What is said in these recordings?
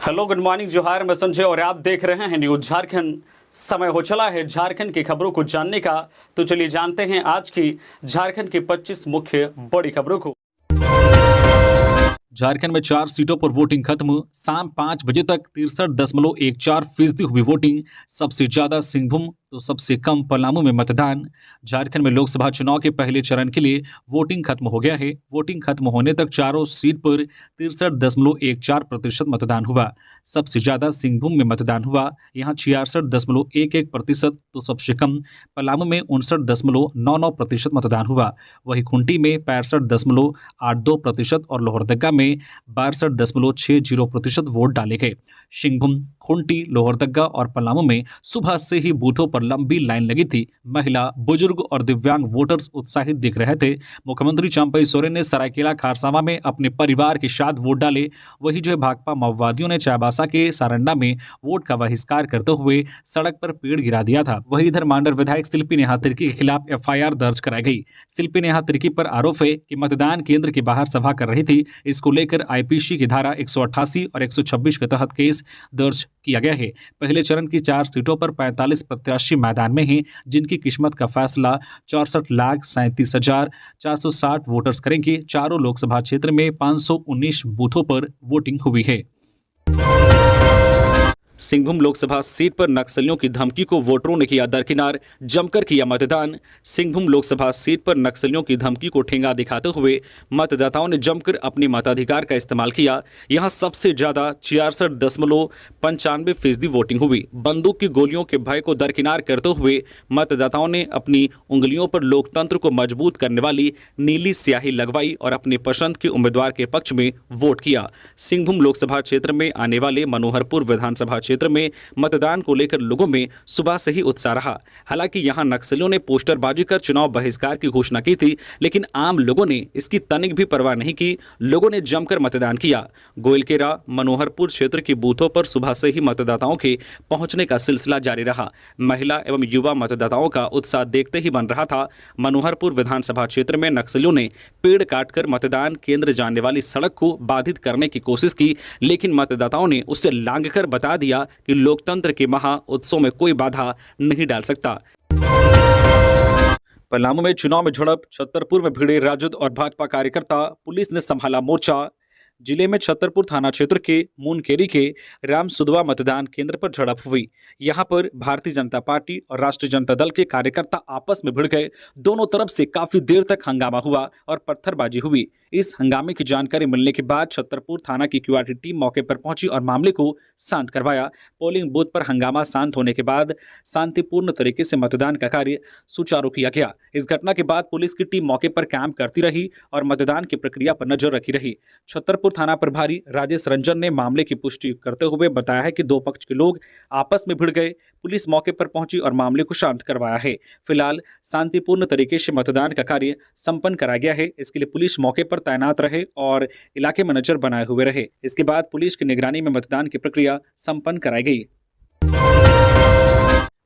Hello, good morning, जोहार। मैं संजय और आप देख रहे हैं न्यूज झारखंड। समय हो चला है झारखंड की खबरों को जानने का, तो चलिए जानते हैं आज की झारखंड की 25 मुख्य बड़ी खबरों को। झारखंड में 4 सीटों पर वोटिंग खत्म। शाम 5 बजे तक 63.14% हुई वोटिंग। सबसे ज्यादा सिंहभूम तो सबसे कम पलामू में मतदान। झारखंड में लोकसभा चुनाव के पहले चरण के लिए वोटिंग खत्म हो गया है। वोटिंग खत्म होने तक चारों सीट पर 63.14% मतदान हुआ। सबसे ज्यादा सिंहभूम में मतदान हुआ, यहाँ 66.11%, तो सबसे कम पलामू में 59.99% मतदान हुआ। वहीं खूंटी में 65.82% और लोहरदगा में 62.60% वोट डाले गए। सिंहभूम, खूंटी, लोहरदगा और पलामू में सुबह से ही बूथों पर लंबी लाइन लगी थी। महिला, बुजुर्ग और दिव्यांग वोटर्स उत्साहित दिख रहे थे। मुख्यमंत्री चंपई सोरेन ने सरायकेला खारसावा में अपने परिवार के साथ वोट डाले। वहीं जो है भाकपा माओवादियों ने चाईबासा के सारंडा में वोट का बहिष्कार करते हुए सड़क पर पेड़ गिरा दिया था। वहीं इधर मांडर विधायक शिल्पी नेहा तिर्की के खिलाफ FIR दर्ज कराई गई। शिल्पी नेहा तिर्की पर आरोप है कि मतदान केंद्र के बाहर सभा कर रही थी। इसको लेकर IPC की धारा 188 और 126 के तहत केस दर्ज किया गया है। पहले चरण की 4 सीटों पर 45 प्रत्याशी मैदान में हैं, जिनकी किस्मत का फैसला 64,37,460 वोटर्स करेंगे। चारों लोकसभा क्षेत्र में 519 बूथों पर वोटिंग हुई है। सिंहभूम लोकसभा सीट पर नक्सलियों की धमकी को वोटरों ने किया दरकिनार, जमकर किया मतदान। सिंहभूम लोकसभा सीट पर नक्सलियों की धमकी को ठेंगा दिखाते हुए मतदाताओं ने जमकर अपने मताधिकार का इस्तेमाल किया। यहां सबसे ज्यादा 66.95% वोटिंग हुई। बंदूक की गोलियों के भय को दरकिनार करते हुए मतदाताओं ने अपनी उंगलियों पर लोकतंत्र को मजबूत करने वाली नीली स्याही लगवाई और अपने पसंद के उम्मीदवार के पक्ष में वोट किया। सिंहभूम लोकसभा क्षेत्र में आने वाले मनोहरपुर विधानसभा क्षेत्र में मतदान को लेकर लोगों में सुबह से ही उत्साह रहा। हालांकि यहां नक्सलियों ने पोस्टरबाजी कर चुनाव बहिष्कार की घोषणा की थी, लेकिन आम लोगों ने इसकी तनिक भी परवाह नहीं की। लोगों ने जमकर मतदान किया। गोइलकेरा, मनोहरपुर क्षेत्र के बूथों पर सुबह से ही मतदाताओं के पहुंचने का सिलसिला जारी रहा। महिला एवं युवा मतदाताओं का उत्साह देखते ही बन रहा था। मनोहरपुर विधानसभा क्षेत्र में नक्सलियों ने पेड़ काटकर मतदान केंद्र जाने वाली सड़क को बाधित करने की कोशिश की, लेकिन मतदाताओं ने उसे लांघकर बता दिया कि लोकतंत्र के महा उत्सव में कोई बाधा नहीं डाल सकता। पलामू में चुनाव में झड़प, छतरपुर में भिड़े राजद और भाजपा कार्यकर्ता, पुलिस ने संभाला मोर्चा। जिले में छतरपुर थाना क्षेत्र के मुनकेरी के राम सुधवा मतदान केंद्र पर झड़प हुई। यहां पर भारतीय जनता पार्टी और राष्ट्रीय जनता दल के कार्यकर्ता आपस में भिड़ गए। दोनों तरफ से काफी देर तक हंगामा हुआ और पत्थरबाजी हुई। इस हंगामे की जानकारी मिलने के बाद छतरपुर थाना की QRT टीम मौके पर पहुंची और मामले को शांत करवाया। पोलिंग बूथ पर हंगामा शांत होने के बाद शांतिपूर्ण तरीके से मतदान का कार्य सुचारू किया गया। इस घटना के बाद पुलिस की टीम मौके पर कैंप करती रही और मतदान की प्रक्रिया पर नजर रखी रही। छतरपुर थाना प्रभारी राजेश रंजन ने मामले की पुष्टि करते हुए बताया है कि दो पक्ष के लोग आपस में भिड़ गए। पुलिस मौके पर पहुंची और मामले को शांत करवाया है। फिलहाल शांतिपूर्ण तरीके से मतदान का कार्य संपन्न कराया गया है। इसके लिए पुलिस मौके पर तैनात रहे और इलाके में नजर बनाए हुए रहे। इसके बाद पुलिस की निगरानी में मतदान की प्रक्रिया संपन्न कराई गई।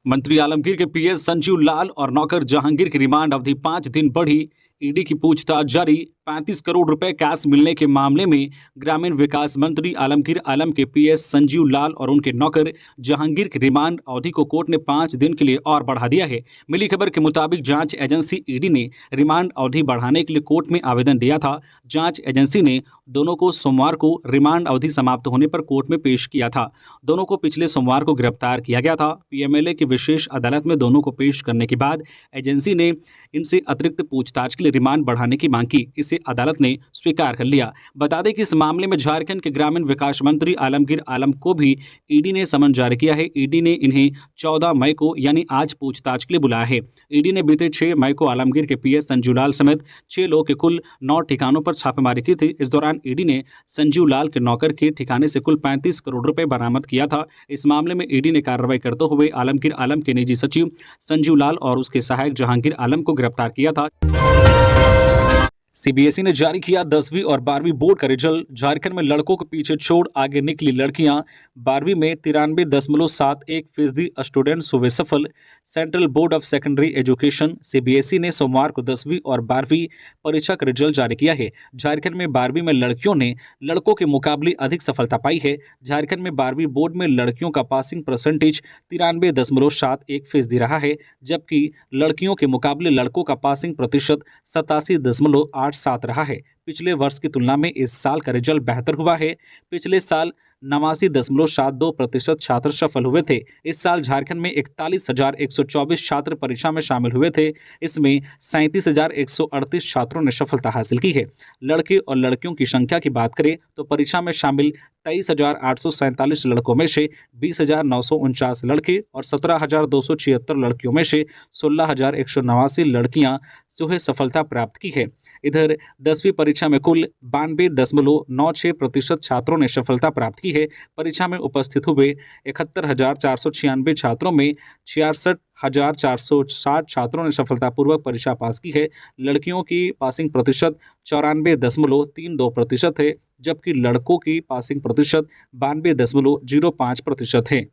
मंत्री आलमगीर के PS संजीव लाल और नौकर जहांगीर की रिमांड अवधि 5 दिन बढ़ी। ईडी की पूछताछ जारी। 35 करोड़ रुपए कैश मिलने के मामले में ग्रामीण विकास मंत्री आलमगीर आलम के PS संजीव लाल और उनके नौकर जहांगीर की रिमांड अवधि को कोर्ट ने 5 दिन के लिए और बढ़ा दिया है। मिली खबर के मुताबिक जांच एजेंसी ईडी ने रिमांड अवधि बढ़ाने के लिए कोर्ट में आवेदन दिया था। जांच एजेंसी ने दोनों को सोमवार को रिमांड अवधि समाप्त होने पर कोर्ट में पेश किया था। दोनों को पिछले सोमवार को गिरफ्तार किया गया था। PMLA की विशेष अदालत में दोनों को पेश करने के बाद एजेंसी ने इनसे अतिरिक्त पूछताछ के लिए रिमांड बढ़ाने की मांग की। इसे अदालत ने स्वीकार कर लिया। बता दें कि इस मामले में झारखंड के ग्रामीण विकास मंत्री आलमगीर आलम को भी ईडी ने समन जारी किया है। ईडी ने इन्हें 14 मई को यानी आज पूछताछ के लिए बुलाया है। ईडी ने बीते 6 मई को आलमगीर के PS संजीव लाल समेत 6 लोगों के कुल 9 ठिकानों पर छापेमारी की थी। इस दौरान ईडी ने संजीव लाल के नौकर के ठिकाने से कुल 35 करोड़ रुपए बरामद किया था। इस मामले में ईडी ने कार्रवाई करते हुए आलमगीर आलम के निजी सचिव संजीव लाल और उसके सहायक जहांगीर आलम को गिरफ्तार किया था। सीबीएसई ने जारी किया 10वीं और 12वीं बोर्ड का रिजल्ट। झारखंड में लड़कों को पीछे छोड़ आगे निकली लड़कियां। 12वीं में 93.71% स्टूडेंट्स हुए सफल। Central board of secondary education CBSE ने सोमवार को 10वीं और 12वीं परीक्षा का रिजल्ट जारी किया है। झारखंड में 12वीं में लड़कियों ने लड़कों के मुकाबले अधिक सफलता पाई है। झारखंड में 12वीं बोर्ड में लड़कियों का पासिंग परसेंटेज 93.71% रहा है, जबकि लड़कियों के मुकाबले लड़कों का पासिंग प्रतिशत 87.87 रहा है। पिछले वर्ष की तुलना में इस साल का रिजल्ट बेहतर हुआ है। पिछले साल 89.72% छात्र सफल हुए थे। इस साल झारखंड में 41,124 छात्र परीक्षा में शामिल हुए थे। इसमें 37,138 छात्रों ने सफलता हासिल की है। लड़के और लड़कियों की संख्या की बात करें तो परीक्षा में शामिल 23,847 लड़कों में से 20,949 लड़के और 17,276 लड़कियों में से 16,189 लड़कियां जो है सफलता प्राप्त की है। इधर 10वीं परीक्षा में कुल 92.96% छात्रों ने सफलता प्राप्त की है। परीक्षा में उपस्थित हुए 71,496 छात्रों में 66,460 छात्रों ने सफलतापूर्वक परीक्षा पास की है। लड़कियों की पासिंग प्रतिशत 94.32% है, जबकि लड़कों की पासिंग प्रतिशत 92.05% है।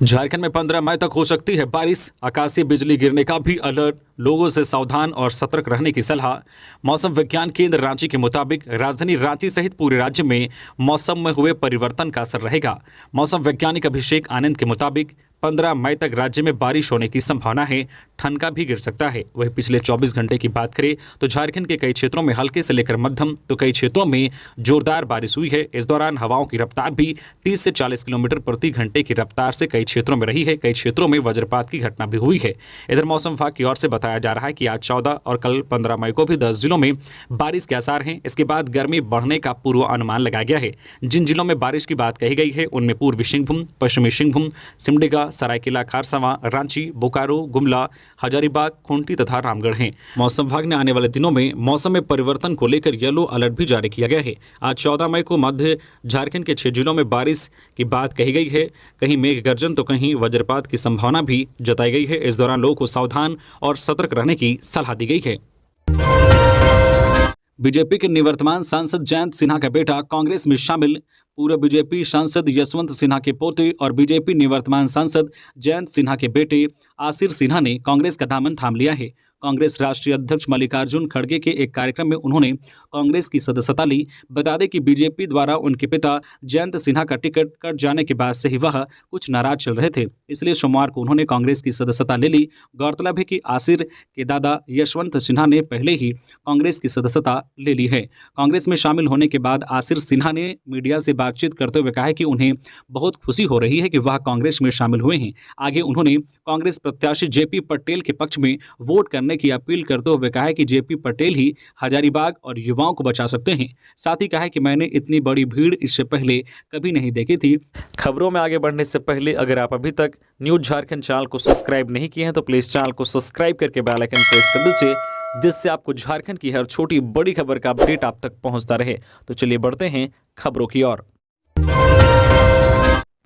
झारखंड में 15 मई तक हो सकती है बारिश। आकाशीय बिजली गिरने का भी अलर्ट। लोगों से सावधान और सतर्क रहने की सलाह। मौसम विज्ञान केंद्र रांची के मुताबिक राजधानी रांची सहित पूरे राज्य में मौसम में हुए परिवर्तन का असर रहेगा। मौसम वैज्ञानिक अभिषेक आनंद के मुताबिक 15 मई तक राज्य में बारिश होने की संभावना है। ठनका भी गिर सकता है। वहीं पिछले 24 घंटे की बात करें तो झारखंड के कई क्षेत्रों में हल्के से लेकर मध्यम तो कई क्षेत्रों में जोरदार बारिश हुई है। इस दौरान हवाओं की रफ्तार भी 30 से 40 किलोमीटर प्रति घंटे की रफ्तार से कई क्षेत्रों में रही है। कई क्षेत्रों में वज्रपात की घटना भी हुई है। इधर मौसम विभाग की ओर से बताया जा रहा है कि आज 14 और कल 15 मई को भी 10 जिलों में बारिश के आसार हैं। इसके बाद गर्मी बढ़ने का पूर्वानुमान लगाया गया है। जिन जिलों में बारिश की बात कही गई है उनमें पूर्वी सिंहभूम, पश्चिमी सिंहभूम, सिमडेगा, सरायकेला खारसावां, रांची, बोकारो, गुमला, हजारीबाग, खूंटी तथा रामगढ़ हैं। मौसम विभाग ने आने वाले दिनों में मौसम में परिवर्तन को लेकर येलो अलर्ट भी जारी किया गया है। आज 14 मई को मध्य झारखंड के 6 जिलों में बारिश की बात कही गई है। कहीं मेघ गर्जन तो कहीं वज्रपात की संभावना भी जताई गई है। इस दौरान लोगों को सावधान और सतर्क रहने की सलाह दी गई है। बीजेपी के निवर्तमान सांसद जयंत सिन्हा का बेटा कांग्रेस में शामिल। पूर्व बीजेपी सांसद यशवंत सिन्हा के पोते और बीजेपी निवर्तमान सांसद जयंत सिन्हा के बेटे आसिर सिन्हा ने कांग्रेस का दामन थाम लिया है। कांग्रेस राष्ट्रीय अध्यक्ष मल्लिकार्जुन खड़गे के एक कार्यक्रम में उन्होंने कांग्रेस की सदस्यता ली। बता दें कि बीजेपी द्वारा उनके पिता जयंत सिन्हा का टिकट कट जाने के बाद से ही वह कुछ नाराज चल रहे थे, इसलिए सोमवार को उन्होंने कांग्रेस की सदस्यता ले ली। गौरतलब है कि आसिर के दादा यशवंत सिन्हा ने पहले ही कांग्रेस की सदस्यता ले ली है। कांग्रेस में शामिल होने के बाद आसिर सिन्हा ने मीडिया से बातचीत करते हुए कहा कि उन्हें बहुत खुशी हो रही है कि वह कांग्रेस में शामिल हुए हैं। आगे उन्होंने कांग्रेस प्रत्याशी जेपी पटेल के पक्ष में वोट करने की अपील करते हुए कहा है कि जेपी पटेल ही हजारीबाग और युवाओं को बचा सकते हैं। साथ ही कहा है कि मैंने इतनी बड़ी भीड़ इससे पहले कभी नहीं देखी थी। खबरों में आगे बढ़ने से पहले अगर आप अभी तक न्यूज़ झारखंड चैनल को सब्सक्राइब नहीं किए हैं तो प्लीज़ चैनल को सब्सक्राइब करके बेल आइकन प्रेस कर दीजिए, जिससे आपको झारखंड की हर छोटी बड़ी खबर का अपडेट आप तक पहुंचता रहे। तो चलिए बढ़ते हैं खबरों की ओर।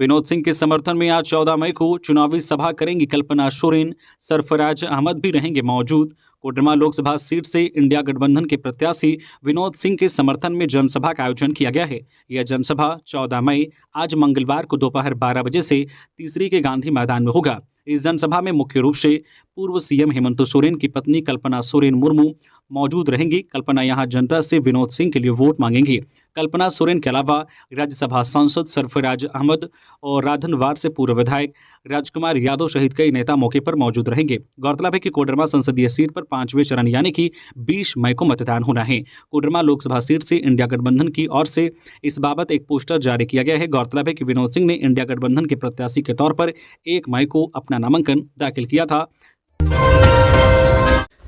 विनोद सिंह के समर्थन में आज 14 मई को चुनावी सभा करेंगी कल्पना सोरेन। सरफराज अहमद भी रहेंगे मौजूद। कोडरमा लोकसभा सीट से इंडिया गठबंधन के प्रत्याशी विनोद सिंह के समर्थन में जनसभा का आयोजन किया गया है। यह जनसभा 14 मई आज मंगलवार को दोपहर 12 बजे से तीसरी के गांधी मैदान में होगा। इस जनसभा में मुख्य रूप से पूर्व सीएम हेमंत सोरेन की पत्नी कल्पना सोरेन मुर्मू मौजूद रहेंगी। कल्पना यहां जनता से विनोद सिंह के लिए वोट मांगेंगी। कल्पना सोरेन के अलावा राज्यसभा सांसद सरफराज अहमद और राधनवार से पूर्व विधायक राजकुमार यादव सहित कई नेता मौके पर मौजूद रहेंगे। गौरतलब है कि कोडरमा संसदीय सीट पर 5वें चरण यानी कि 20 मई को मतदान होना है। कोडरमा लोकसभा सीट से इंडिया गठबंधन की ओर से इस बाबत एक पोस्टर जारी किया गया है। गौरतलब है कि विनोद सिंह ने इंडिया गठबंधन के प्रत्याशी के तौर पर 1 मई को अपना नामांकन दाखिल किया था।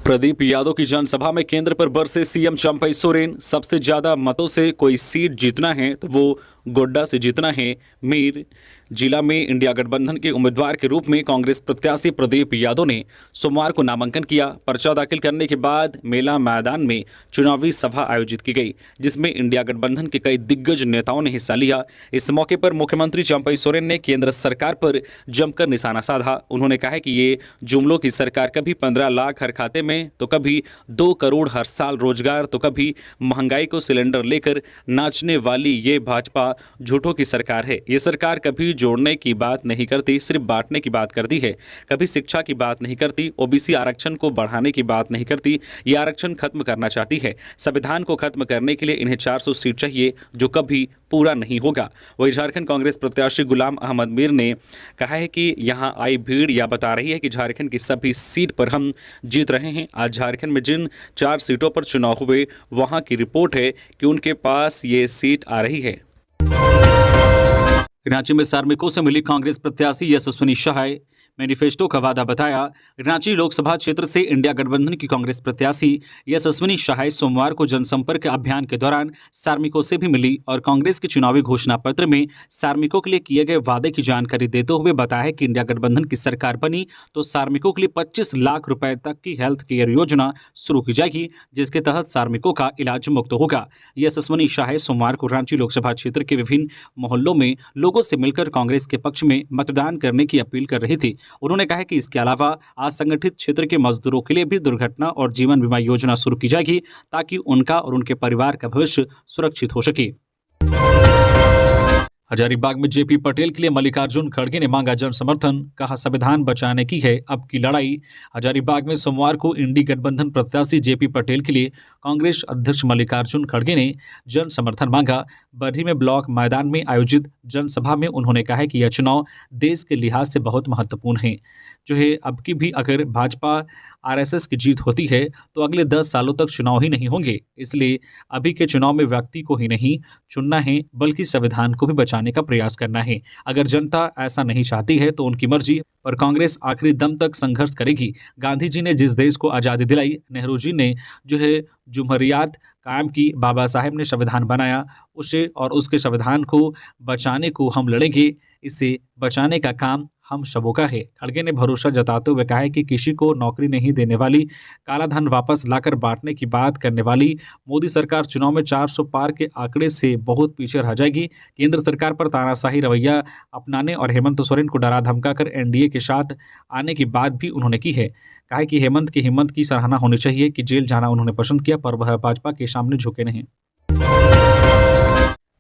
प्रदीप यादव की जनसभा में केंद्र पर बरसे सीएम चंपई सोरेन। सबसे ज्यादा मतों से कोई सीट जीतना है तो वो गोड्डा से जीतना है मीर जिला में इंडिया गठबंधन के उम्मीदवार के रूप में कांग्रेस प्रत्याशी प्रदीप यादव ने सोमवार को नामांकन किया। पर्चा दाखिल करने के बाद मेला मैदान में चुनावी सभा आयोजित की गई, जिसमें इंडिया गठबंधन के कई दिग्गज नेताओं ने हिस्सा लिया। इस मौके पर मुख्यमंत्री चंपई सोरेन ने केंद्र सरकार पर जमकर निशाना साधा। उन्होंने कहा कि ये जुमलों की सरकार कभी 15 लाख हर खाते में तो कभी 2 करोड़ हर साल रोजगार तो कभी महंगाई को सिलेंडर लेकर नाचने वाली ये भाजपा झूठों की सरकार है। ये सरकार कभी जोड़ने की बात नहीं करती, सिर्फ बांटने की बात करती है। कभी शिक्षा की बात नहीं करती, ओबीसी आरक्षण को बढ़ाने की बात नहीं करती। ये आरक्षण खत्म करना चाहती है। संविधान को खत्म करने के लिए इन्हें 400 सीट चाहिए, जो कभी पूरा नहीं होगा। वही झारखंड कांग्रेस प्रत्याशी गुलाम अहमद मीर ने कहा है कि यहां आई भीड़ यह बता रही है कि झारखंड की सभी सीट पर हम जीत रहे हैं। आज झारखंड में जिन 4 सीटों पर चुनाव हुए, वहां की रिपोर्ट है कि उनके पास ये सीट आ रही है। रांची में कार्मिकों से मिली कांग्रेस प्रत्याशी यशस्विनी शाह मैनिफेस्टो का वादा बताया। रांची लोकसभा क्षेत्र से इंडिया गठबंधन की कांग्रेस प्रत्याशी यशस्विनी शाह सोमवार को जनसंपर्क अभियान के दौरान कार्मिकों से भी मिली और कांग्रेस के चुनावी घोषणा पत्र में कार्मिकों के लिए किए गए वादे की जानकारी देते हुए बताया कि इंडिया गठबंधन की सरकार बनी तो कार्मिकों के लिए 25 लाख रुपए तक की हेल्थ केयर योजना शुरू की जाएगी, जिसके तहत कार्मिकों का इलाज मुफ्त होगा। यशस्विनी शाह सोमवार को रांची लोकसभा क्षेत्र के विभिन्न मोहल्लों में लोगों से मिलकर कांग्रेस के पक्ष में मतदान करने की अपील कर रही थी। उन्होंने कहा कि इसके अलावा असंगठित क्षेत्र के मजदूरों के लिए भी दुर्घटना और जीवन बीमा योजना शुरू की जाएगी, ताकि उनका और उनके परिवार का भविष्य सुरक्षित हो सके। हजारीबाग में जेपी पटेल के लिए मल्लिकार्जुन खड़गे ने मांगा जन समर्थन, कहा संविधान बचाने की है अब की लड़ाई। हजारीबाग में सोमवार को इंडी गठबंधन प्रत्याशी जेपी पटेल के लिए कांग्रेस अध्यक्ष मल्लिकार्जुन खड़गे ने जन समर्थन मांगा। बरही में ब्लॉक मैदान में आयोजित जनसभा में उन्होंने कहा कि यह चुनाव देश के लिहाज से बहुत महत्वपूर्ण है, जो है अब की भी अगर भाजपा आरएसएस की जीत होती है तो अगले 10 सालों तक चुनाव ही नहीं होंगे। इसलिए अभी के चुनाव में व्यक्ति को ही नहीं चुनना है, बल्कि संविधान को भी बचाने का प्रयास करना है। अगर जनता ऐसा नहीं चाहती है तो उनकी मर्जी, पर कांग्रेस आखिरी दम तक संघर्ष करेगी। गांधी जी ने जिस देश को आज़ादी दिलाई, नेहरू जी ने जो है जुमहूरियत कायम की, बाबा साहेब ने संविधान बनाया, उसे और उसके संविधान को बचाने को हम लड़ेंगे। इसे बचाने का काम हम सबों का है। खड़गे ने भरोसा जताते हुए कहा है कि किसी को नौकरी नहीं देने वाली, काला धन वापस लाकर बांटने की बात करने वाली मोदी सरकार चुनाव में 400 पार के आंकड़े से बहुत पीछे रह जाएगी। केंद्र सरकार पर तानाशाही रवैया अपनाने और हेमंत सोरेन को डरा धमकाकर एनडीए के साथ आने की बात भी उन्होंने की है। कहा कि हेमंत की हिम्मत की सराहना होनी चाहिए कि जेल जाना उन्होंने पसंद किया, पर वह भाजपा के सामने झुके नहीं।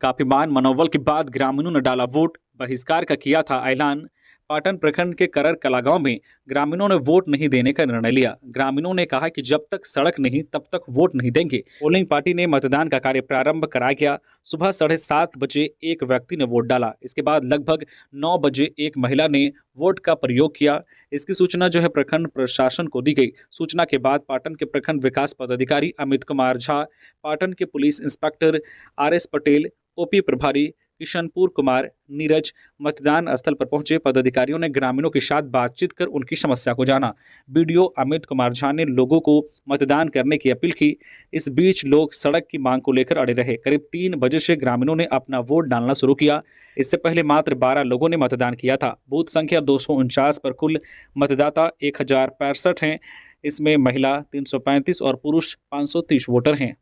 काफीमान मनोबल के बाद ग्रामीणों ने डाला वोट, बहिष्कार का किया था ऐलान। पाटन प्रखंड के करर कलागांव में ग्रामीणों ने वोट नहीं देने का निर्णय लिया। ग्रामीणों ने कहा कि जब तक सड़क नहीं तब तक वोट नहीं देंगे। पोलिंग पार्टी ने मतदान का कार्य प्रारंभ कराया गया। सुबह 7:30 बजे एक व्यक्ति ने वोट डाला। इसके बाद लगभग 9 बजे एक महिला ने वोट का प्रयोग किया। इसकी सूचना जो है प्रखंड प्रशासन को दी गई। सूचना के बाद पाटन के प्रखंड विकास पदाधिकारी अमित कुमार झा, पाटन के police inspector RS Patel, OP प्रभारी किशनपुर कुमार, नीरज मतदान स्थल पर पहुंचे। पदाधिकारियों ने ग्रामीणों के साथ बातचीत कर उनकी समस्या को जाना। BDO अमित कुमार झा ने लोगों को मतदान करने की अपील की। इस बीच लोग सड़क की मांग को लेकर अड़े रहे। करीब 3 बजे से ग्रामीणों ने अपना वोट डालना शुरू किया। इससे पहले मात्र 12 लोगों ने मतदान किया था। बूथ संख्या 249 पर कुल मतदाता 1065 हैं। इसमें महिला 335 और पुरुष 530 वोटर हैं।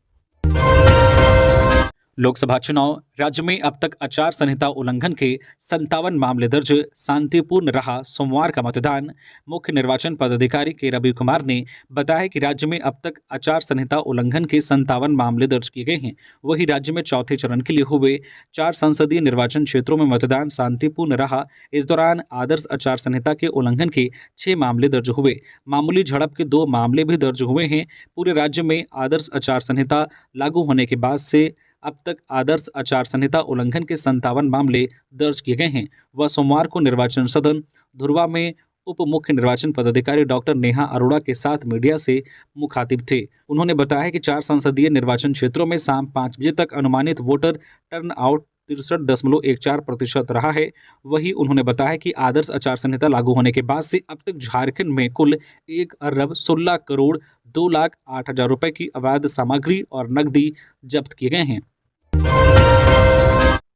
लोकसभा चुनाव, राज्य में अब तक आचार संहिता उल्लंघन के 57 मामले दर्ज, शांतिपूर्ण रहा सोमवार का मतदान। मुख्य निर्वाचन पदाधिकारी के रवि कुमार ने बताया कि राज्य में अब तक आचार संहिता उल्लंघन के 57 मामले दर्ज किए गए हैं। वहीं राज्य में चौथे चरण के लिए हुए 4 संसदीय निर्वाचन क्षेत्रों में मतदान शांतिपूर्ण रहा। इस दौरान आदर्श आचार संहिता के उल्लंघन के 6 मामले दर्ज हुए। मामूली झड़प के 2 मामले भी दर्ज हुए हैं। पूरे राज्य में आदर्श आचार संहिता लागू होने के बाद से अब तक आदर्श आचार संहिता उल्लंघन के 57 मामले दर्ज किए गए हैं। वह सोमवार को निर्वाचन सदन धुरवा में उप मुख्य निर्वाचन पदाधिकारी डॉक्टर नेहा अरोड़ा के साथ मीडिया से मुखातिब थे। उन्होंने बताया कि 4 संसदीय निर्वाचन क्षेत्रों में शाम 5 बजे तक अनुमानित वोटर टर्न आउट 63.14% रहा है। वहीं उन्होंने बताया कि आदर्श आचार संहिता लागू होने के बाद से अब तक झारखंड में कुल 1,16,02,08,000 रुपए की अवैध सामग्री और नकदी जब्त किए गए हैं।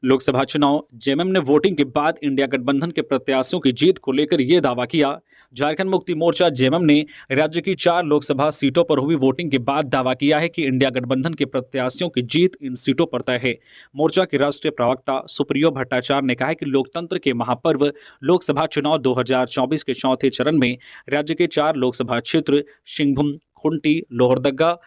लोकसभा चुनाव जेएमएम ने वोटिंग के बाद इंडिया गठबंधन के प्रत्याशियों की जीत को लेकर यह दावा किया। झारखंड मुक्ति मोर्चा जेएमएम ने राज्य की 4 लोकसभा सीटों पर हुई वोटिंग के बाद दावा किया है कि इंडिया गठबंधन के प्रत्याशियों की जीत इन सीटों पर तय है। मोर्चा के राष्ट्रीय प्रवक्ता सुप्रियो भट्टाचार्य ने कहा है कि लोकतंत्र के महापर्व लोकसभा चुनाव 2024 के चौथे चरण में राज्य के 4 लोकसभा क्षेत्र सिंहभूम, खुंटी, लोहरदगा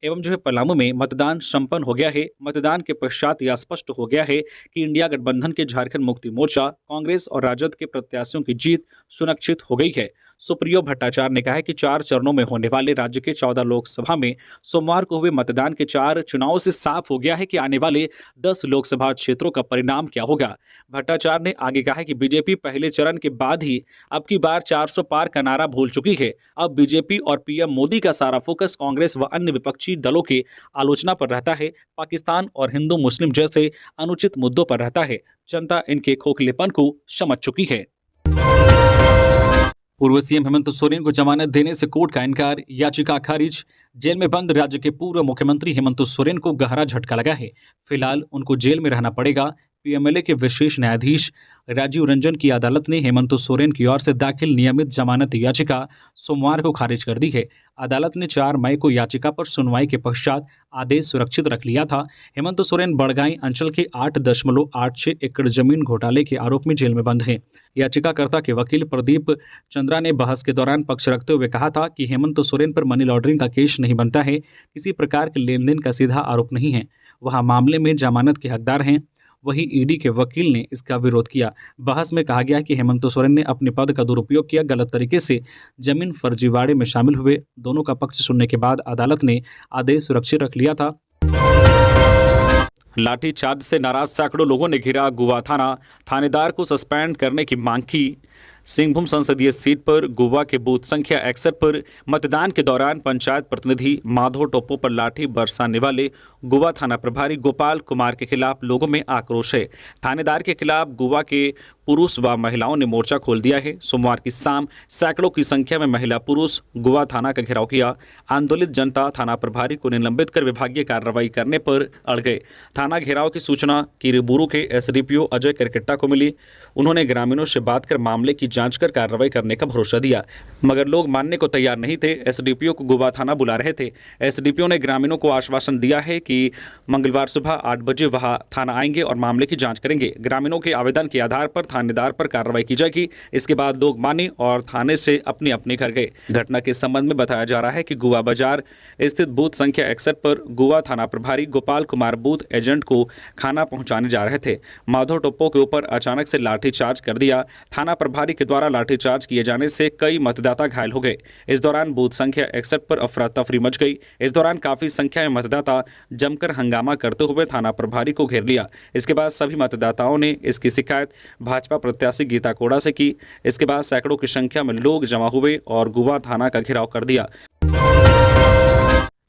एवं पलामू में मतदान संपन्न हो गया है। मतदान के पश्चात यह स्पष्ट हो गया है कि इंडिया गठबंधन के झारखंड मुक्ति मोर्चा, कांग्रेस और राजद के प्रत्याशियों की जीत सुनिश्चित हो गई है। सुप्रियो भट्टाचार्य ने कहा है कि 4 चरणों में होने वाले राज्य के 14 लोकसभा में सोमवार को हुए मतदान के 4 चुनावों से साफ हो गया है कि आने वाले 10 लोकसभा क्षेत्रों का परिणाम क्या होगा। भट्टाचार्य ने आगे कहा है कि बीजेपी पहले चरण के बाद ही अब की बार 400 पार का नारा भूल चुकी है। अब बीजेपी और पीएम मोदी का सारा फोकस कांग्रेस व अन्य विपक्षी दलों की आलोचना पर रहता है, पाकिस्तान और हिंदू मुस्लिम जैसे अनुचित मुद्दों पर रहता है। जनता इनके खोखलेपन को समझ चुकी है। पूर्व सीएम हेमंत सोरेन को जमानत देने से कोर्ट का इनकार, याचिका खारिज। जेल में बंद राज्य के पूर्व मुख्यमंत्री हेमंत सोरेन को गहरा झटका लगा है। फिलहाल उनको जेल में रहना पड़ेगा। पीएमएलए के विशेष न्यायाधीश राजीव रंजन की अदालत ने हेमंत सोरेन की ओर से दाखिल नियमित जमानत याचिका सोमवार को खारिज कर दी है। अदालत ने 4 मई को याचिका पर सुनवाई के पश्चात आदेश सुरक्षित रख लिया था। हेमंत सोरेन बड़गाई अंचल के 8.86 एकड़ जमीन घोटाले के आरोप में जेल में बंद हैं। याचिकाकर्ता के वकील प्रदीप चंद्रा ने बहस के दौरान पक्ष रखते हुए कहा था कि हेमंत सोरेन पर मनी लॉन्ड्रिंग का केस नहीं बनता है, किसी प्रकार के लेन देन का सीधा आरोप नहीं है, वह मामले में जमानत के हकदार हैं। वहीं ईडी के वकील ने इसका विरोध किया। बहस में कहा गया कि हेमंत सोरेन ने अपने पद का दुरुपयोग किया, गलत तरीके से जमीन फर्जीवाड़े में शामिल हुए। दोनों का पक्ष सुनने के बाद अदालत ने आदेश सुरक्षित रख लिया था। लाठीचार्ज से नाराज सैकड़ों लोगों ने घिरा गोवा थाना, थानेदार को सस्पेंड करने की मांग की। सिंहभूम संसदीय सीट पर गोवा के बूथ संख्या 61 पर मतदान के दौरान पंचायत प्रतिनिधि माधव टोप्पो पर लाठी बरसाने वाले गोवा थाना प्रभारी गोपाल कुमार के खिलाफ लोगों में आक्रोश है। थानेदार के खिलाफ गोवा के पुरुष व महिलाओं ने मोर्चा खोल दिया है। सोमवार की शाम सैकड़ों की संख्या में महिला पुरुष गोवा थाना का घेराव किया। आंदोलित जनता थाना प्रभारी को निलंबित कर विभागीय कार्रवाई करने पर अड़ गए। थाना घेराव की सूचना किरीबुरू के एसडीपीओ अजय करकेट्टा को मिली। उन्होंने ग्रामीणों से बात कर मामले की जांच कर कार्रवाई करने का भरोसा दिया, मगर लोग मानने को तैयार नहीं थे। एसडीपीओ को गोवा थाना बुला रहे थे। एसडीपीओ ने ग्रामीणों को आश्वासन दिया है कि मंगलवार सुबह 8 बजे वहां थाना आएंगे और मामले की जांच करेंगे। ग्रामीणों के आवेदन के आधार पर थानेदार पर कार्रवाई की जाएगी। इसके बाद लोग माने और थाने से अपने अपने घर गए। घटना के संबंध में बताया जा रहा है कि गोवा बाजार स्थित बूथ संख्या 61 पर गोवा थाना प्रभारी गोपाल कुमार बूथ एजेंट को खाना पहुंचाने जा रहे थे। माधव टोप्पो के ऊपर अचानक से लाठीचार्ज कर दिया। थाना प्रभारी के द्वारा लाठीचार्ज किए जाने से कई मतदाता घायल हो गए। इस दौरान बूथ संख्या 61 पर अफरा तफरी मच गई। इस दौरान काफी संख्या में मतदाता जमकर हंगामा करते हुए थाना प्रभारी को घेर लिया। इसके बाद सभी मतदाताओं ने इसकी शिकायत भाजपा प्रत्याशी गीता कोड़ा से की। इसके बाद सैकड़ों की संख्या में लोग जमा हुए और गोवा थाना का घेराव कर दिया।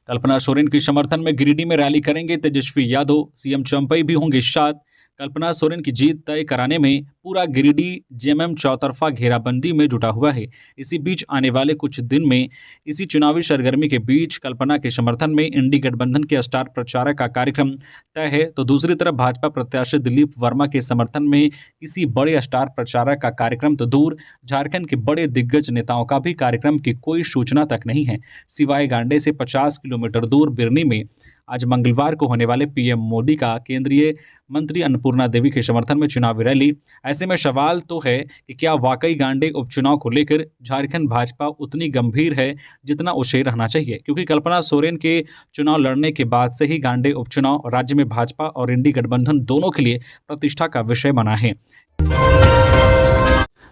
कल्पना सोरेन के समर्थन में गिरिडीह में रैली करेंगे तेजस्वी यादव, सीएम चंपई भी होंगे साथ। कल्पना सोरेन की जीत तय कराने में पूरा गिरिडीह जेएमएम चौतरफा घेराबंदी में जुटा हुआ है। इसी बीच आने वाले कुछ दिन में इसी चुनावी सरगर्मी के बीच कल्पना के समर्थन में इंडी गठबंधन के स्टार प्रचारक का कार्यक्रम तय है, तो दूसरी तरफ भाजपा प्रत्याशी दिलीप वर्मा के समर्थन में किसी बड़े स्टार प्रचारक का कार्यक्रम तो दूर, झारखंड के बड़े दिग्गज नेताओं का भी कार्यक्रम की कोई सूचना तक नहीं है। सिवाय गांडे से 50 किलोमीटर दूर बिरनी में आज मंगलवार को होने वाले पीएम मोदी का केंद्रीय मंत्री अन्नपूर्णा देवी के समर्थन में चुनावी रैली। ऐसे में सवाल तो है कि क्या वाकई गांडे उपचुनाव को लेकर झारखंड भाजपा उतनी गंभीर है जितना उसे रहना चाहिए, क्योंकि कल्पना सोरेन के चुनाव लड़ने के बाद से ही गांडे उपचुनाव राज्य में भाजपा और इंडी गठबंधन दोनों के लिए प्रतिष्ठा का विषय बना है।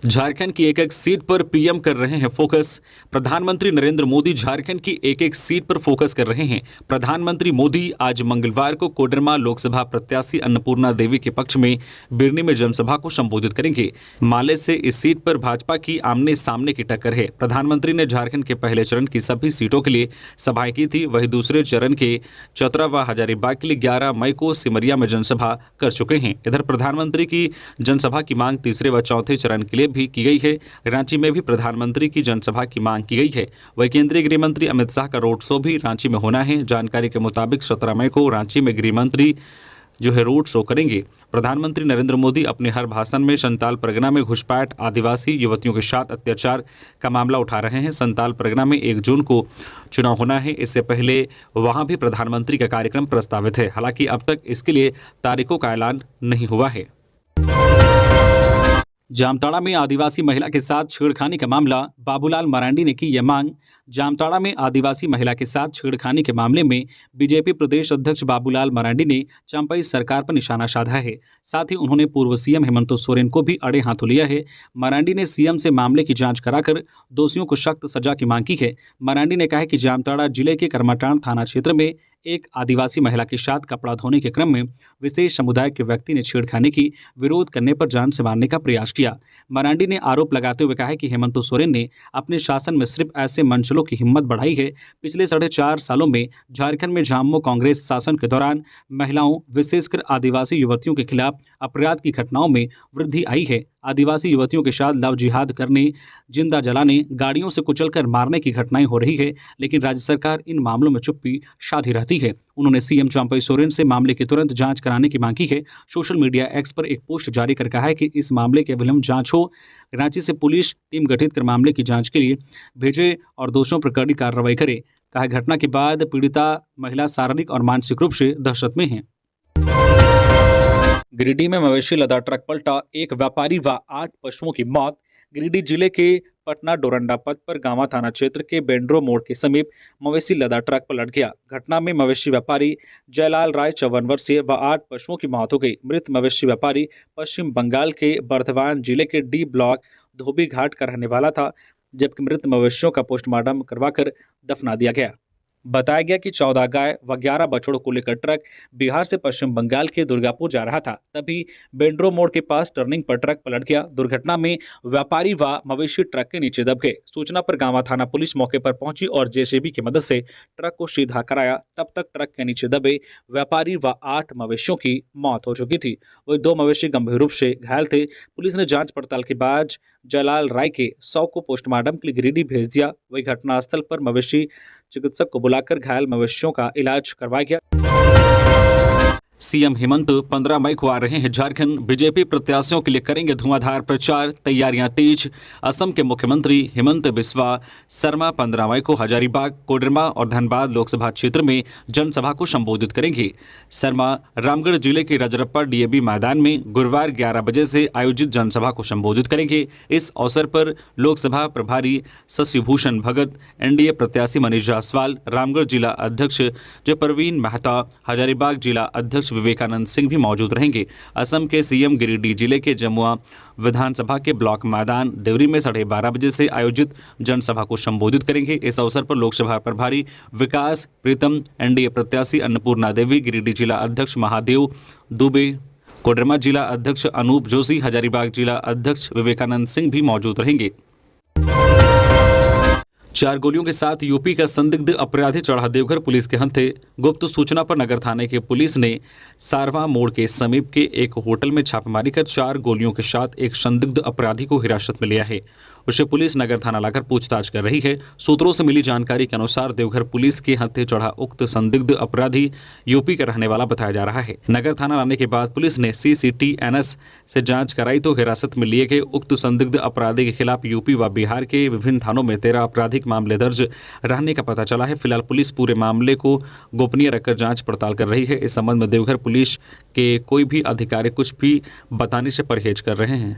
झारखंड की एक एक सीट पर पीएम कर रहे हैं फोकस। प्रधानमंत्री नरेंद्र मोदी झारखंड की एक एक सीट पर फोकस कर रहे हैं। प्रधानमंत्री मोदी आज मंगलवार को कोडरमा लोकसभा प्रत्याशी अन्नपूर्णा देवी के पक्ष में बिरनी में जनसभा को संबोधित करेंगे। माले से इस सीट पर भाजपा की आमने सामने की टक्कर है। प्रधानमंत्री ने झारखंड के पहले चरण की सभी सीटों के लिए सभाएं की थी। वहीं दूसरे चरण के चतरा व हजारीबाग के लिए 11 मई को सिमरिया में जनसभा कर चुके हैं। इधर प्रधानमंत्री की जनसभा की मांग तीसरे व चौथे चरण के लिए भी की गई है। रांची में भी प्रधानमंत्री की जनसभा की मांग की गई है। वहीं केंद्रीय गृह मंत्री अमित शाह का रोड शो भी रांची में होना है। जानकारी के मुताबिक 17 मई को रांची में गृह मंत्री जो है रोड शो करेंगे। प्रधानमंत्री नरेंद्र मोदी अपने हर भाषण में संताल परगना में घुसपैठ, आदिवासी युवतियों के साथ अत्याचार का मामला उठा रहे हैं। संताल परगना में 1 जून को चुनाव होना है। इससे पहले वहां भी प्रधानमंत्री का कार्यक्रम प्रस्तावित है। हालांकि अब तक इसके लिए तारीखों का ऐलान नहीं हुआ है। जामताड़ा में आदिवासी महिला के साथ छेड़खानी का मामला, बाबूलाल मरांडी ने की यह मांग। जामताड़ा में आदिवासी महिला के साथ छेड़खानी के मामले में बीजेपी प्रदेश अध्यक्ष बाबूलाल मरांडी ने चंपई सरकार पर निशाना साधा है। साथ ही उन्होंने पूर्व सीएम हेमंत सोरेन को भी अड़े हाथों लिया है। मरांडी ने सीएम से मामले की जांच कराकर दोषियों को सख्त सजा की मांग की है। मरांडी ने कहा कि जामताड़ा जिले के करमाटांड़ थाना क्षेत्र में एक आदिवासी महिला के साथ कपड़ा धोने के क्रम में विशेष समुदाय के व्यक्ति ने छेड़खानी की, विरोध करने पर जान से मारने का प्रयास किया। मरांडी ने आरोप लगाते हुए कहा कि हेमंत सोरेन ने अपने शासन में सिर्फ ऐसे मंचलों की हिम्मत बढ़ाई है। पिछले 4.5 सालों में झारखंड में झामुमो कांग्रेस शासन के दौरान महिलाओं, विशेषकर आदिवासी युवतियों के खिलाफ अपराध की घटनाओं में वृद्धि आई है। आदिवासी युवतियों के साथ लव जिहाद करने, जिंदा जलाने, गाड़ियों से कुचलकर मारने की घटनाएं हो रही है, लेकिन राज्य सरकार इन मामलों में चुप्पी साधी रहती है। उन्होंने सीएम चंपई सोरेन से मामले की तुरंत जांच कराने की मांग की है। सोशल मीडिया एक्स पर एक पोस्ट जारी कर कहा है कि इस मामले की अविलंब जांच हो। रांची से पुलिस टीम गठित कर मामले की जांच के लिए भेजे और दोषियों पर कड़ी कार्रवाई करे। कहा घटना के बाद पीड़िता महिला शारीरिक और मानसिक रूप से दहशत में है। गिरिडीह में मवेशी लदा ट्रक पलटा, एक व्यापारी व 8 पशुओं की मौत। गिरिडीह जिले के पटना डोरंडा पथ पर गांवा थाना क्षेत्र के बेंड्रो मोड़ के समीप मवेशी लदा ट्रक पलट गया। घटना में मवेशी व्यापारी जयलाल राय 54 वर्षीय व 8 पशुओं की मौत हो गई। मृत मवेशी व्यापारी पश्चिम बंगाल के बर्धमान जिले के डी ब्लॉक धोबी घाट का रहने वाला था, जबकि मृत मवेशियों का पोस्टमार्टम करवाकर दफना दिया गया। बताया गया कि 14 गाय व 11 बछड़ों को लेकर ट्रक बिहार से पश्चिम बंगाल के दुर्गापुर जा रहा था। तभी बेंड्रो मोड़ के पास टर्निंग पर ट्रक पलट गया। दुर्घटना में व्यापारी व मवेशी ट्रक के नीचे दब गए। सूचना पर गांवा थाना पुलिस मौके पर पहुंची और जेसीबी की मदद से ट्रक को सीधा कराया। तब तक ट्रक के नीचे दबे व्यापारी व 8 मवेशियों की मौत हो चुकी थी। वही 2 मवेशी गंभीर रूप से घायल थे। पुलिस ने जांच पड़ताल के बाद जयलाल राय के शव को पोस्टमार्टम के लिए गिरिडीह भेज दिया। वही घटनास्थल पर मवेशी चिकित्सक को बुलाकर घायल मवेशियों का इलाज करवाया गया। सीएम हेमंत 15 मई को आ रहे हैं झारखंड। बीजेपी प्रत्याशियों के लिए करेंगे धुआंधार प्रचार, तैयारियां तेज। असम के मुख्यमंत्री हेमंत बिस्वा शर्मा 15 मई को हजारीबाग, कोडरमा और धनबाद लोकसभा क्षेत्र में जनसभा को संबोधित करेंगे। शर्मा रामगढ़ जिले के रजरप्पा डीएबी मैदान में गुरुवार 11 बजे से आयोजित जनसभा को संबोधित करेंगे। इस अवसर पर लोकसभा प्रभारी शशिभूषण भगत, एनडीए प्रत्याशी मनीष जायसवाल, रामगढ़ जिला अध्यक्ष जय प्रवीण मेहता, हजारीबाग जिला अध्यक्ष विवेकानंद सिंह भी मौजूद रहेंगे। असम के सीएम गिरिडीह जिले के जमुआ विधानसभा के ब्लॉक मैदान देवरी में 12:30 बजे से आयोजित जनसभा को संबोधित करेंगे। इस अवसर पर लोकसभा प्रभारी विकास प्रीतम, एनडीए प्रत्याशी अन्नपूर्णा देवी, गिरिडीह जिला अध्यक्ष महादेव दुबे, कोडरमा जिला अध्यक्ष अनूप जोशी, हजारीबाग जिला अध्यक्ष विवेकानंद सिंह भी मौजूद रहेंगे। 4 गोलियों के साथ यूपी का संदिग्ध अपराधी चढ़ा देवघर पुलिस के हत्थे। गुप्त सूचना पर नगर थाने के पुलिस ने सारवा मोड़ के समीप के एक होटल में छापेमारी कर 4 गोलियों के साथ एक संदिग्ध अपराधी को हिरासत में लिया है। उसे पुलिस नगर थाना लाकर पूछताछ कर रही है। सूत्रों से मिली जानकारी के अनुसार देवघर पुलिस के हत्थे चढ़ा उक्त संदिग्ध अपराधी यूपी का रहने वाला बताया जा रहा है। नगर थाना लाने के बाद पुलिस ने CCTNS से जांच कराई तो हिरासत में लिए गए उक्त संदिग्ध अपराधी के खिलाफ यूपी व बिहार के विभिन्न थानों में 13 आपराधिक मामले दर्ज रहने का पता चला है। फिलहाल पुलिस पूरे मामले को गोपनीय रखकर जांच पड़ताल कर रही है। इस संबंध में देवघर पुलिस के कोई भी अधिकारी कुछ भी बताने से परहेज कर रहे हैं।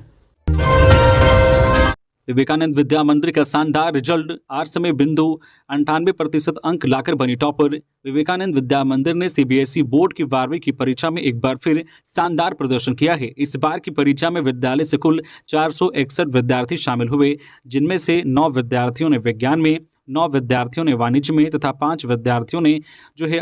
विवेकानंद विद्या मंदिर का शानदार रिजल्ट, आर्ट्स में बिंदु 98% अंक लाकर बनी टॉपर। विवेकानंद विद्या मंदिर ने CBSE बोर्ड की 12वीं की परीक्षा में एक बार फिर शानदार प्रदर्शन किया है। इस बार की परीक्षा में विद्यालय से कुल 461 विद्यार्थी शामिल हुए, जिनमें से 9 विद्यार्थियों ने विज्ञान में, 9 विद्यार्थियों ने वाणिज्य में तथा 5 विद्यार्थियों ने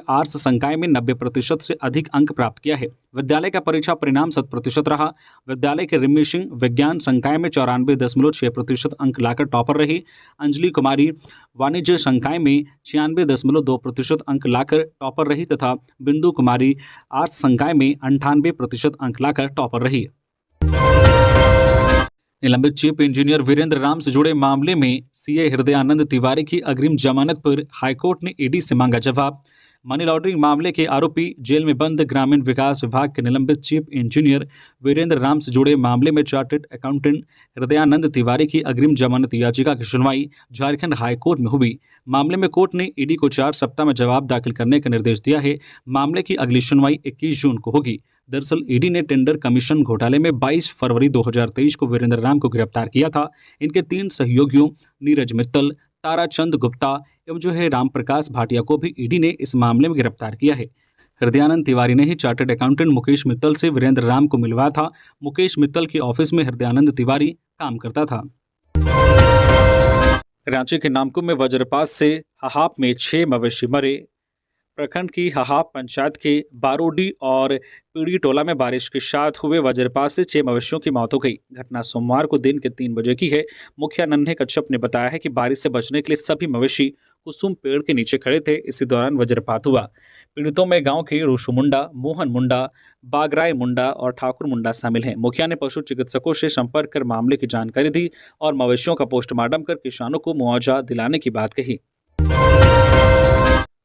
आर्ट्स संकाय में 90% से अधिक अंक प्राप्त किया है। विद्यालय का परीक्षा परिणाम 100% रहा। विद्यालय के रिम्मी सिंह विज्ञान संकाय में 94.6% अंक लाकर टॉपर रही। अंजलि कुमारी वाणिज्य संकाय में 96.2% अंक लाकर टॉपर रही तथा बिंदु कुमारी आर्ट्स संकाय में 98% अंक लाकर टॉपर रही। निलंबित चीफ इंजीनियर वीरेंद्र राम से जुड़े मामले में CA हृदयानंद तिवारी की अग्रिम जमानत पर हाईकोर्ट ने ED से मांगा जवाब। मनी लॉन्ड्रिंग मामले के आरोपी जेल में बंद ग्रामीण विकास विभाग के निलंबित चीफ इंजीनियर वीरेंद्र राम से जुड़े मामले में चार्टर्ड अकाउंटेंट हृदयानंद तिवारी की अग्रिम जमानत याचिका की सुनवाई झारखंड हाईकोर्ट में हुई। मामले में कोर्ट ने ईडी को 4 सप्ताह में जवाब दाखिल करने का निर्देश दिया है। मामले की अगली सुनवाई 21 जून को होगी। दरअसल ईडी ने टेंडर कमीशन घोटाले में 22 फरवरी 2023 को वीरेंद्र राम को गिरफ्तार किया था। इनके 3 सहयोगियों नीरज मित्तल, ताराचंद गुप्ता एवं जो है रामप्रकाश भाटिया को भी ईडी ने इस मामले में गिरफ्तार किया है। हृदयानंद तिवारी ने ही चार्टर्ड अकाउंटेंट मुकेश मित्तल से वीरेंद्र राम को मिलवाया था। मुकेश मित्तल के ऑफिस में हृदयानंद तिवारी काम करता था। रांची के नामकुम में वज्रपात से हाहाप में 6 मवेशी मरे। प्रखंड की हाहाप पंचायत के बारोडी और पीड़ी टोला में बारिश के साथ हुए वज्रपात से 6 मवेशियों की मौत हो गई। घटना सोमवार को दिन के 3 बजे की है। मुखिया नन्हे कच्छप ने बताया है कि बारिश से बचने के लिए सभी मवेशी कुसुम पेड़ के नीचे खड़े थे। इसी दौरान वज्रपात हुआ। पीड़ितों में गांव के रोशु मुंडा, मोहन मुंडा, बागराय मुंडा और ठाकुर मुंडा शामिल हैं। मुखिया ने पशु चिकित्सकों से संपर्क कर मामले की जानकारी दी और मवेशियों का पोस्टमार्टम कर किसानों को मुआवजा दिलाने की बात कही।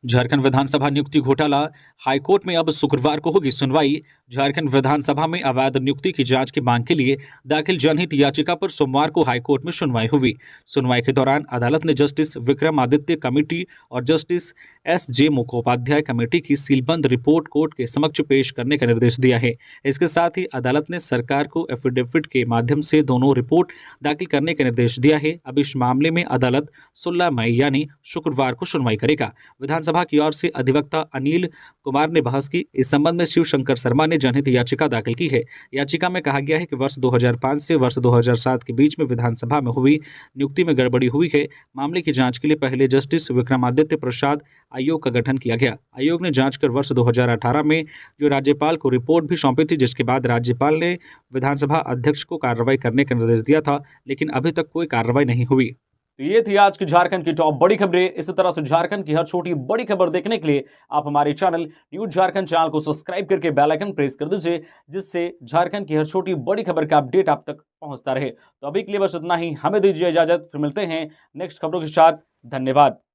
झारखंड विधानसभा नियुक्ति घोटाला, हाईकोर्ट में अब शुक्रवार को होगी सुनवाई। झारखंड विधानसभा में अवैध नियुक्ति की जांच की मांग के लिए दाखिल जनहित याचिका पर सोमवार को हाईकोर्ट में सुनवाई हुई। सुनवाई के दौरान अदालत ने जस्टिस विक्रमादित्य कमेटी और जस्टिस एस.जे. मुखोपाध्याय कमेटी की सीलबंद रिपोर्ट कोर्ट के समक्ष पेश करने का निर्देश दिया है। इसके साथ ही अदालत ने सरकार को एफिडेविट के माध्यम से दोनों रिपोर्ट दाखिल करने का निर्देश दिया है। अब इस मामले में अदालत 16 मई यानी शुक्रवार को सुनवाई करेगा। विधानसभा की ओर से अधिवक्ता अनिल कुमार ने बहस की। इस संबंध में शिव शंकर शर्मा ने जनहित याचिका दाखिल की है। याचिका में कहा गया है कि वर्ष 2005 से वर्ष 2007 के बीच में विधानसभा में हुई नियुक्ति में गड़बड़ी हुई है। मामले की जांच के लिए पहले जस्टिस विक्रमादित्य प्रसाद आयोग का गठन किया गया। आयोग ने जांच कर वर्ष 2018 में जो राज्यपाल को रिपोर्ट भी सौंपी थी, जिसके बाद राज्यपाल ने विधानसभा अध्यक्ष को कार्रवाई करने का निर्देश दिया था, लेकिन अभी तक कोई कार्रवाई नहीं हुई। तो ये थी आज की झारखंड की टॉप बड़ी खबरें। इसी तरह से झारखंड की हर छोटी बड़ी खबर देखने के लिए आप हमारे चैनल न्यूज झारखंड चैनल को सब्सक्राइब करके बेल आइकन प्रेस कर दीजिए, जिससे झारखंड की हर छोटी बड़ी खबर का अपडेट आप तक पहुंचता रहे। तो अभी के लिए बस इतना ही। हमें दीजिए इजाजत, फिर मिलते हैं नेक्स्ट खबरों के साथ। धन्यवाद।